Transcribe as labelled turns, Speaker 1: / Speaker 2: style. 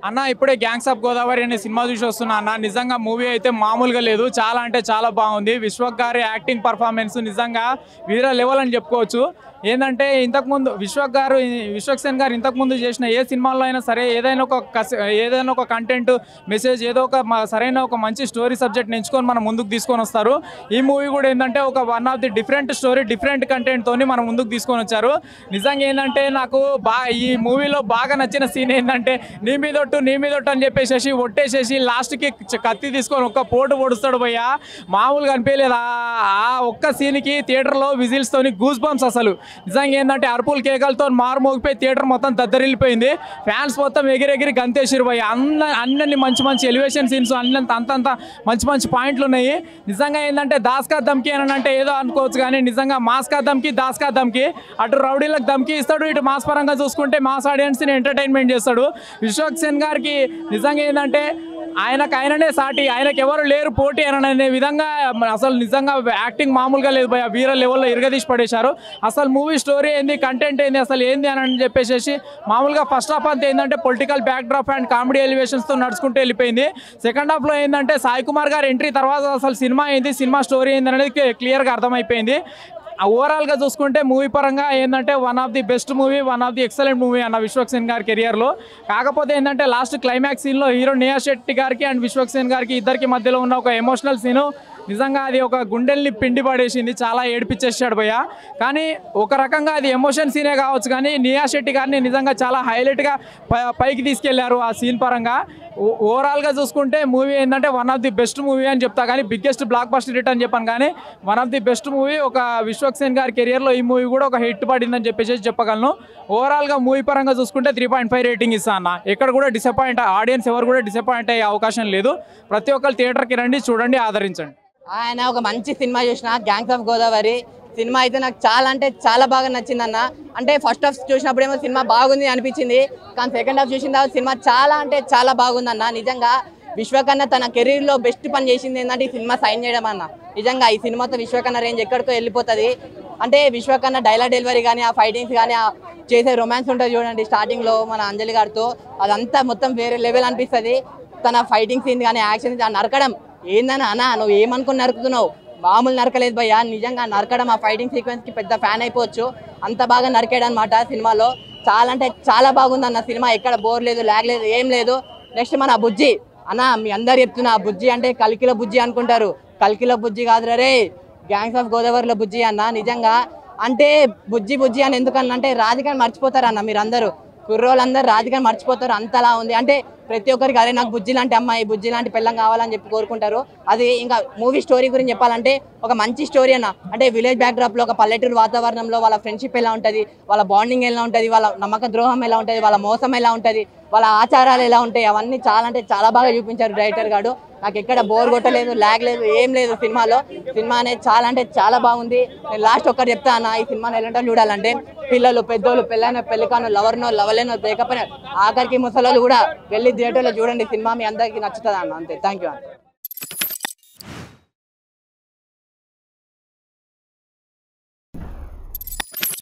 Speaker 1: అన్న ఇప్పుడే gangs of Godavari అనే సినిమా చూసి వస్తున్నా అన్న. నిజంగా మూవీ అయితే మామూలుగా లేదు, చాలా అంటే చాలా బాగుంది. విశ్వక్ గారి యాక్టింగ్ పర్ఫార్మెన్స్ నిజంగా వీర లెవెల్ అని చెప్పుకోవచ్చు. ఏంటంటే ఇంతకుముందు విశ్వక్ సేన్ గారు ఇంతకుముందు చేసిన ఏ సినిమాల్లో అయినా సరే ఏదైనా ఒక కంటెంట్ మెసేజ్ ఏదో ఒక సరైన ఒక మంచి స్టోరీ సబ్జెక్ట్ ఎంచుకొని మనం ముందుకు తీసుకొని వస్తారు. ఈ మూవీ కూడా ఏంటంటే ఒక one of the different story different content తోని మనం ముందుకు తీసుకొని వచ్చారు. నిజంగా ఏంటంటే నాకు ఈ మూవీలో బాగా నచ్చిన సీన్ ఏంటంటే నీ మీదొట్టు అని చెప్పేసి ఒట్టేసేసి లాస్ట్కి కత్తి తీసుకొని ఒక్క పోటు పొడుస్తాడు భయ్యా. మామూలుగా అనిపించలేదు ఆ ఒక్క సీన్కి థియేటర్లో విజిల్స్తోని గూస్ బంప్స్. అసలు నిజంగా ఏంటంటే అరుపులు కేకలతో మారుమోగిపోయి థియేటర్ మొత్తం దద్దరిల్లిపోయింది. ఫ్యాన్స్ మొత్తం ఎగిరెగిరి గంతేసిరు భయ్య. అన్ని మంచి ఎలివేషన్ సీన్స్ అంతంత మంచి పాయింట్లు ఉన్నాయి. నిజంగా ఏంటంటే దాస్కా దమ్కి అని అంటే ఏదో అనుకోవచ్చు, కానీ నిజంగా మాస్కా దమ్కి అటు రౌడీలకు దమ్కి ఇస్తాడు, ఇటు మాస్ పరంగా చూసుకుంటే మాస్ ఆడియన్స్ని ఎంటర్టైన్మెంట్ చేస్తాడు. విశ్వక్ సేన్ గారికి నిజంగా ఏంటంటే ఆయననే సాటి, ఆయనకు ఎవరు లేరు పోటీ అనే విధంగా అసలు నిజంగా యాక్టింగ్ మామూలుగా లేదు భయ. వీర లెవెల్లో ఇరగదీసి పడేశారు. అసలు మూవీ స్టోరీ ఏంది, కంటెంట్ ఏంది, అసలు ఏంది అని చెప్పేసి మామూలుగా ఫస్ట్ హాఫ్ అంతా ఏంటంటే political backdrop and comedy ఎలివేషన్స్తో నడుచుకుంటూ వెళ్ళిపోయింది. సెకండ్ హాఫ్లో ఏంటంటే సాయి కుమార్ గారు ఎంట్రీ తర్వాత అసలు సినిమా ఏంది, సినిమా స్టోరీ ఏంది అనేది క్లియర్గా అర్థమైపోయింది. ఓవరాల్గా చూసుకుంటే మూవీ పరంగా ఏంటంటే one of the best movie, one of the excellent movie అన్న విశ్వక్ సేన్ గారి కెరియర్లో. కాకపోతే ఏంటంటే లాస్ట్ క్లైమాక్స్ సీన్లో హీరో నేహా శెట్టి గారికి అండ్ విశ్వక్ సేన్ గారికి ఇద్దరికి మధ్యలో ఉన్న ఒక ఎమోషనల్ సీను నిజంగా అది ఒక గుండెల్ని పిండి పడేసింది, చాలా ఏడిపించేసాడు భయ్య. కానీ ఒక రకంగా అది ఎమోషన్ సీనే కావచ్చు, కానీ నేహా శెట్టి గారిని నిజంగా చాలా హైలైట్గా పైకి తీసుకెళ్లారు ఆ సీన్ పరంగా. ఓవరాల్గా చూసుకుంటే మూవీ ఏంటంటే one of the best movie అని చెప్తా, కానీ బిగ్గెస్ట్ బ్లాక్ బస్టర్ హిట్ అని చెప్పాను, కానీ one of the best movie. ఒక విశ్వక్ సేన్ గారి కెరియర్లో ఈ మూవీ కూడా ఒక హిట్ పడిందని చెప్పేసి చెప్పగలను. ఓవరాల్గా మూవీ పరంగా చూసుకుంటే 3.5 రేటింగ్ ఇస్తా అన్న. ఎక్కడ కూడా డిసప్పాయింట్ ఆడియన్స్ ఎవరు కూడా డిసప్పాయింట్ అయ్యే అవకాశం లేదు. ప్రతి ఒక్కరు థియేటర్కి రండి, చూడండి, ఆదరించండి.
Speaker 2: ఆయన ఒక మంచి సినిమా చూసిన గ్యాంగ్స్ ఆఫ్ గోదావరి సినిమా అయితే నాకు చాలా అంటే చాలా బాగా నచ్చింది అన్న. అంటే ఫస్ట్ హాఫ్ చూసినప్పుడు ఏమో సినిమా బాగుంది అనిపించింది, కానీ సెకండ్ హాఫ్ చూసిన తర్వాత సినిమా చాలా అంటే చాలా బాగుందన్న. నిజంగా విశ్వకన్న తన కెరీర్లో బెస్ట్ పని చేసింది ఏంటంటే ఈ సినిమా సైన్ చేయడం అన్న. నిజంగా ఈ సినిమాతో విశ్వకన్న రేంజ్ ఎక్కడికో వెళ్ళిపోతుంది. అంటే విశ్వకన్న డైలాగ్ డెలివరీ కానీ, ఆ ఫైటింగ్స్ కానీ, ఆ చేసే రొమాన్స్ ఉంటుంది చూడండి స్టార్టింగ్లో మన అంజలి గారితో, అదంతా మొత్తం వేరే లెవెల్ అనిపిస్తుంది. తన ఫైటింగ్ సీన్ కానీ, యాక్షన్ సీన్, నరకడం ఏందని అన్న నువ్వు ఏమనుకుని నరుకుతున్నావు, మామూలు నరకలేదు భయ్యా. నిజంగా నరకడం ఆ ఫైటింగ్ సీక్వెన్స్కి పెద్ద ఫ్యాన్ అయిపోవచ్చు, అంత బాగా నరికాడు అనమాట సినిమాలో. చాలా అంటే చాలా బాగుంది అన్న సినిమా, ఎక్కడ బోర్ లేదు, లాగ్ లేదు, ఏం లేదు. నెక్స్ట్ మన బుజ్జి అన్న, మీ అందరు చెప్తున్నా బుజ్జి అంటే కల్కిలో బుజ్జి అనుకుంటారు, కల్కిలో బుజ్జి కాదురా రే, గ్యాంగ్స్ ఆఫ్ గోదావరిలో బుజ్జి అన్న. నిజంగా అంటే బుజ్జి అని ఎందుకన్నా అంటే రాధికని మర్చిపోతారు అన్న, మీరు అందరూ కుర్రోళ్ళందరూ రాధికని మర్చిపోతారు, అంతలా ఉంది. అంటే ప్రతి ఒక్కరికి అరే నాకు బుజ్జి లాంటి అమ్మాయి, బుజ్జి లాంటి పిల్లం కావాలని చెప్పి కోరుకుంటారు. అది ఇంకా మూవీ స్టోరీ గురించి చెప్పాలంటే ఒక మంచి స్టోరీ అన్న. అంటే విలేజ్ బ్యాక్డ్రాప్లో ఒక పల్లెటూరు వాతావరణంలో వాళ్ళ ఫ్రెండ్షిప్ ఎలా ఉంటుంది, వాళ్ళ బాండింగ్ ఎలా ఉంటుంది, వాళ్ళ నమ్మక ద్రోహం ఎలా ఉంటుంది, వాళ్ళ మోసం ఎలా ఉంటుంది, వాళ్ళ ఆచారాలు ఎలా ఉంటాయి, అవన్నీ చాలా అంటే చాలా బాగా చూపించారు డైరెక్టర్ గారు. నాకు ఎక్కడ బోర్ కొట్టలేదు, లాగ్ లేదు, ఏం లేదు సినిమాలో. సినిమా అనేది చాలా అంటే చాలా బాగుంది. నేను లాస్ట్ ఒక్కటి చెప్తా అన్న, ఈ సినిమాని ఎలాంటి చూడాలంటే పిల్లలు, పెద్దోళ్ళు, పెళ్ళైన పెళ్ళికాను, లవర్నో లవలేనో బ్రేకప్ ఆఖరికి ముసలోళ్ళు కూడా వెళ్ళి థియేటర్లో చూడండి సినిమా, మీ అందరికీ నచ్చుతుంది అన్న. అంతే, థ్యాంక్ యూ అన్న.